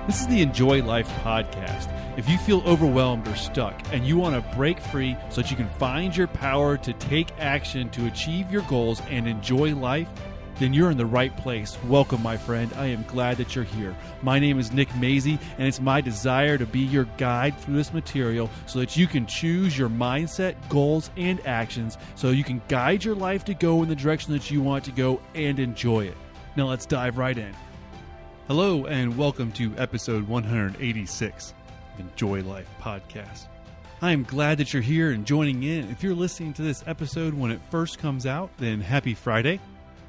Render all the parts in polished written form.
This is the Enjoy Life podcast. If you feel overwhelmed or stuck and you want to break free so that you can find your power to take action to achieve your goals and enjoy life, then you're in the right place. Welcome, my friend. I am glad that you're here. My name is Nick Mazie, and it's my desire to be your guide through this material so that you can choose your mindset, goals, and actions so you can guide your life to go in the direction that you want to go and enjoy it. Now let's dive right in. Hello, and welcome to episode 186 of Enjoy Life podcast. I am glad that you're here and joining in. If you're listening to this episode when it first comes out, then happy Friday.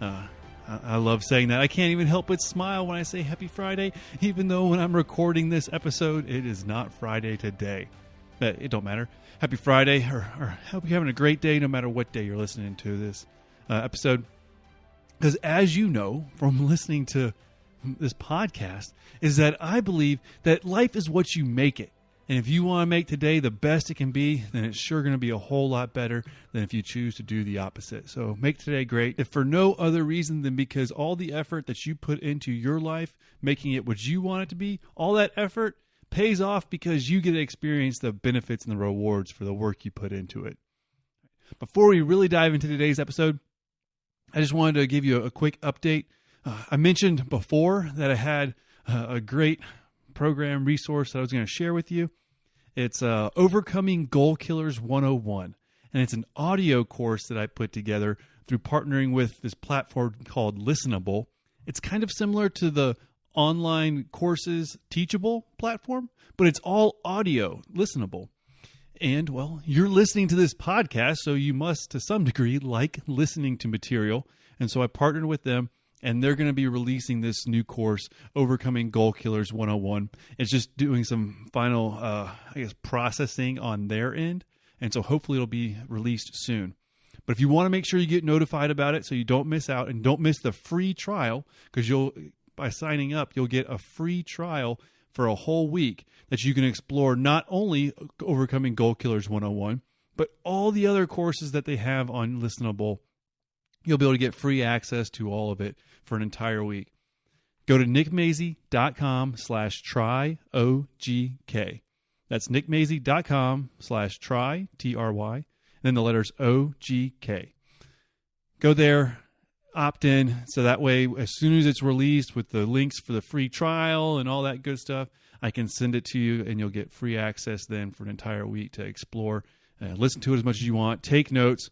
I love saying that. I can't even help but smile when I say happy Friday, even though when I'm recording this episode, it is not Friday today. But it don't matter. Happy Friday, or hope you're having a great day no matter what day you're listening to this episode. Because as you know from listening to this podcast, is that I believe that life is what you make it. And if you want to make today the best it can be, then it's sure going to be a whole lot better than if you choose to do the opposite. So make today great, if for no other reason than because all the effort that you put into your life, making it what you want it to be, all that effort pays off because you get to experience the benefits and the rewards for the work you put into it. Before we really dive into today's episode, I just wanted to give you a quick update. I mentioned before that I had a great program resource that I was going to share with you. It's Overcoming Goal Killers 101, and it's an audio course that I put together through partnering with this platform called Listenable. It's kind of similar to the online courses Teachable platform, but it's all audio, Listenable. And, well, you're listening to this podcast, so you must, to some degree, like listening to material. And so I partnered with them, and they're going to be releasing this new course, Overcoming Goal Killers 101. It's just doing some final, processing on their end. And so hopefully it'll be released soon. But if you want to make sure you get notified about it so you don't miss out and don't miss the free trial, because by signing up, you'll get a free trial for a whole week that you can explore not only Overcoming Goal Killers 101, but all the other courses that they have on Listenable. You'll be able to get free access to all of it for an entire week. Go to nickmazie.com/tryogk. That's nickmazie.com/try, T-R-Y, and then the letters OGK. Go there, opt in, so that way as soon as it's released with the links for the free trial and all that good stuff, I can send it to you and you'll get free access then for an entire week to explore. Listen to it as much as you want. Take notes.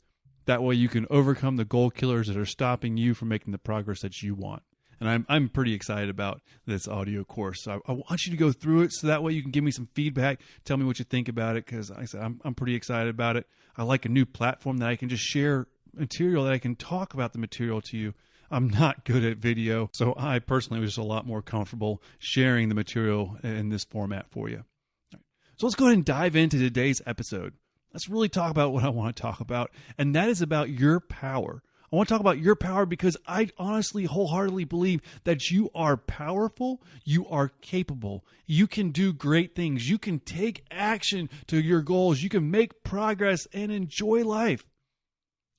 That way you can overcome the goal killers that are stopping you from making the progress that you want. And I'm pretty excited about this audio course. So I want you to go through it so that way you can give me some feedback. Tell me what you think about it, because like I said, I'm pretty excited about it. I like a new platform that I can just share material, that I can talk about the material to you. I'm not good at video, so I personally was just a lot more comfortable sharing the material in this format for you. So let's go ahead and dive into today's episode. Let's really talk about what I want to talk about, and that is about your power. I want to talk about your power because I honestly, wholeheartedly believe that you are powerful, you are capable, you can do great things, you can take action to your goals, you can make progress and enjoy life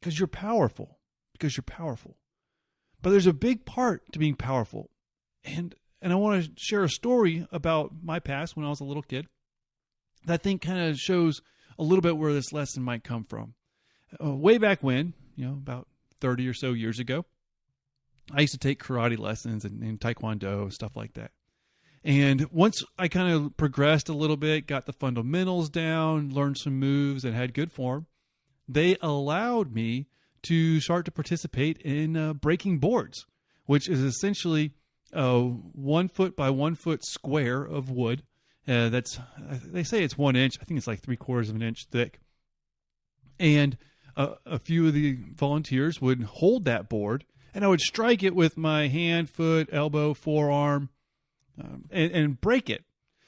because you're powerful, But there's a big part to being powerful, and I want to share a story about my past when I was a little kid that I think kind of shows a little bit where this lesson might come from. Way back when, about 30 or so years ago, I used to take karate lessons and taekwondo, stuff like that. And once I kind of progressed a little bit, got the fundamentals down, learned some moves, and had good form, they allowed me to start to participate in breaking boards, which is essentially a 1 foot by 1 foot square of wood. They say it's 1 inch. I think it's like 3/4 of an inch thick. And a few of the volunteers would hold that board, and I would strike it with my hand, foot, elbow, forearm, and break it.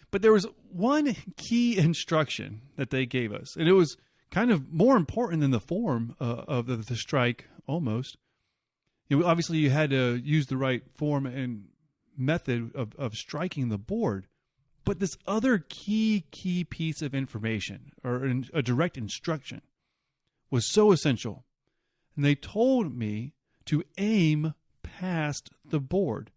But there was one key instruction that they gave us, and it was kind of more important than the form of the strike almost. Obviously, you had to use the right form and method of striking the board. But this other key piece of information, or a direct instruction, was so essential. And they told me to aim past the board.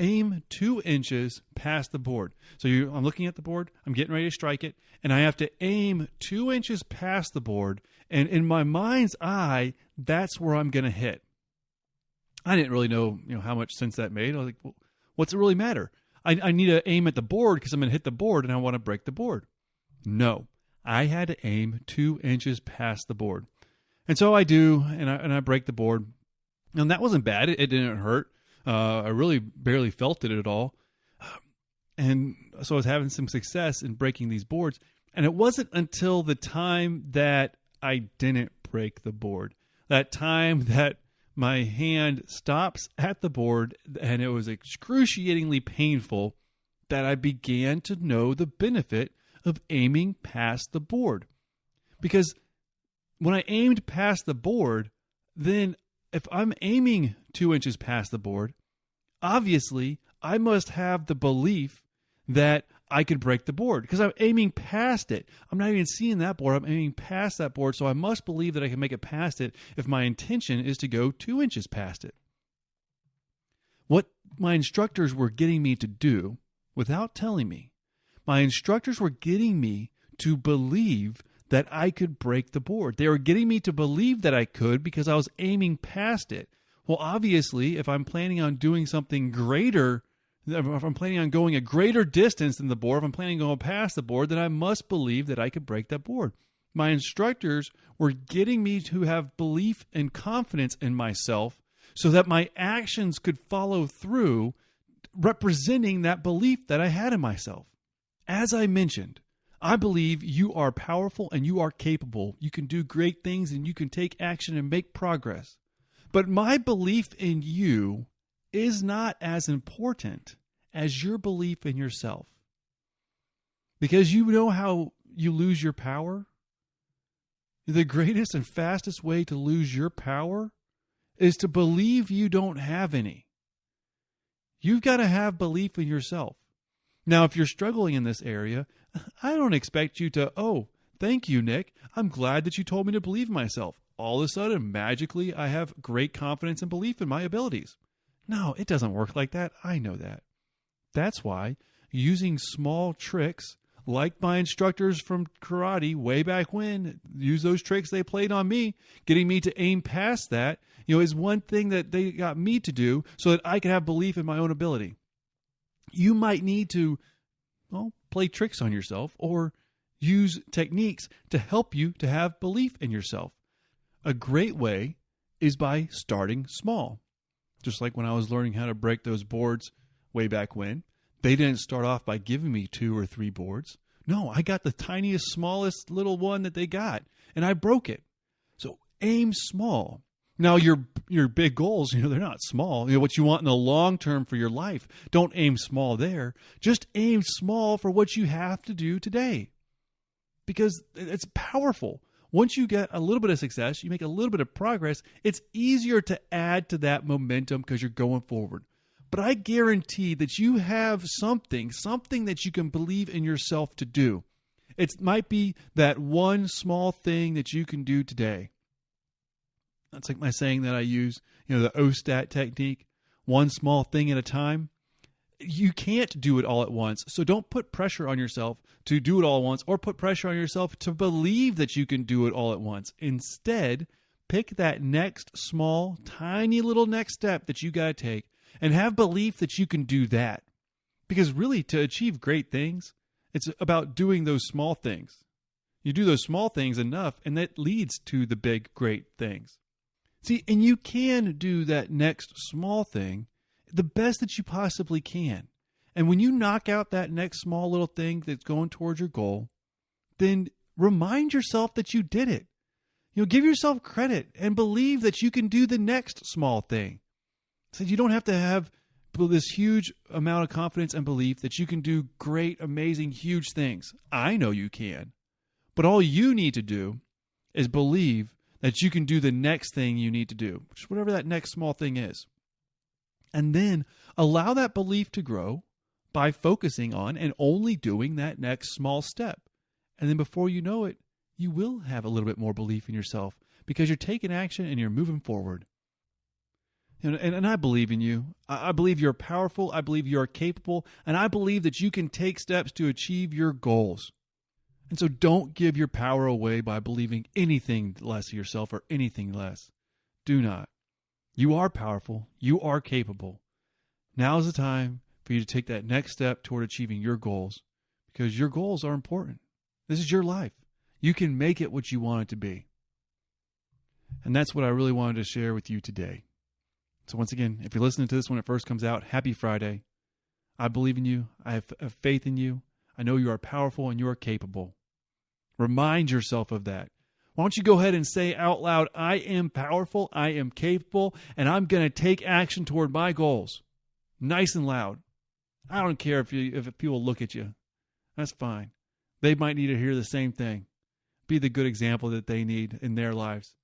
aim 2 inches past the board. So I'm looking at the board, I'm getting ready to strike it, and I have to aim 2 inches past the board. And in my mind's eye, that's where I'm going to hit. I didn't really know, how much sense that made. I was like, well, what's it really matter? I need to aim at the board because I'm going to hit the board and I want to break the board. No, I had to aim 2 inches past the board. And so I do, and I break the board. And that wasn't bad. It didn't hurt. I really barely felt it at all. And so I was having some success in breaking these boards. And it wasn't until the time that I didn't break the board, that time that my hand stops at the board and it was excruciatingly painful, that I began to know the benefit of aiming past the board. Because when I aimed past the board, then if I'm aiming 2 inches past the board, obviously I must have the belief that I could break the board because I'm aiming past it. I'm not even seeing that board. I'm aiming past that board. So I must believe that I can make it past it if my intention is to go 2 inches past it. What my instructors were getting me to do, without telling me, my instructors were getting me to believe that I could break the board. They were getting me to believe that I could because I was aiming past it. Well, obviously, if I'm planning on doing something greater, if I'm planning on going a greater distance than the board, if I'm planning on going past the board, then I must believe that I could break that board. My instructors were getting me to have belief and confidence in myself so that my actions could follow through, representing that belief that I had in myself. As I mentioned, I believe you are powerful and you are capable. You can do great things and you can take action and make progress. But my belief in you is not as important as your belief in yourself. Because you know how you lose your power? The greatest and fastest way to lose your power is to believe you don't have any. You've got to have belief in yourself. Now, if you're struggling in this area, I don't expect you to, thank you, Nick. I'm glad that you told me to believe in myself. All of a sudden, magically, I have great confidence and belief in my abilities. No, it doesn't work like that. I know that. That's why using small tricks, like my instructors from karate way back when, use those tricks they played on me, getting me to aim past that, is one thing that they got me to do so that I could have belief in my own ability. You might need to, play tricks on yourself or use techniques to help you to have belief in yourself. A great way is by starting small. Just like when I was learning how to break those boards way back when, they didn't start off by giving me 2 or 3 boards. No, I got the tiniest, smallest little one that they got, and I broke it. So aim small. Now, your big goals, they're not small. What you want in the long term for your life, don't aim small there. Just aim small for what you have to do today. Because it's powerful. Once you get a little bit of success, you make a little bit of progress, it's easier to add to that momentum because you're going forward. But I guarantee that you have something that you can believe in yourself to do. It might be that one small thing that you can do today. That's like my saying that I use, the OSTAT technique, one small thing at a time. You can't do it all at once. So don't put pressure on yourself to do it all at once or put pressure on yourself to believe that you can do it all at once. Instead, pick that next small, tiny little next step that you got to take and have belief that you can do that. Because really, to achieve great things, it's about doing those small things. You do those small things enough, and that leads to the big, great things. See, and you can do that next small thing the best that you possibly can. And when you knock out that next small little thing that's going towards your goal, then remind yourself that you did it. Give yourself credit and believe that you can do the next small thing. So you don't have to have this huge amount of confidence and belief that you can do great, amazing, huge things. I know you can. But all you need to do is believe that you can do the next thing you need to do, which is whatever that next small thing is. And then allow that belief to grow by focusing on and only doing that next small step. And then before you know it, you will have a little bit more belief in yourself because you're taking action and you're moving forward. And I believe in you. I believe you're powerful. I believe you're capable. And I believe that you can take steps to achieve your goals. And so don't give your power away by believing anything less of yourself or anything less. Do not. You are powerful. You are capable. Now is the time for you to take that next step toward achieving your goals, because your goals are important. This is your life. You can make it what you want it to be. And that's what I really wanted to share with you today. So once again, if you're listening to this when it first comes out, happy Friday. I believe in you. I have faith in you. I know you are powerful and you are capable. Remind yourself of that. Why don't you go ahead and say out loud, I am powerful, I am capable, and I'm going to take action toward my goals. Nice and loud. I don't care if people look at you. That's fine. They might need to hear the same thing. Be the good example that they need in their lives.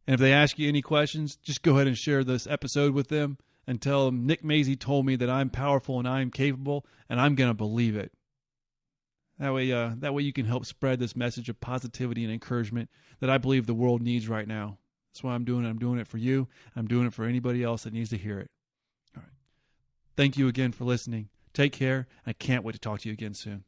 And if they ask you any questions, just go ahead and share this episode with them and tell them, Nick Mazey told me that I'm powerful and I'm capable, and I'm going to believe it. That way you can help spread this message of positivity and encouragement that I believe the world needs right now. That's why I'm doing it. I'm doing it for you. I'm doing it for anybody else that needs to hear it. All right. Thank you again for listening. Take care. I can't wait to talk to you again soon.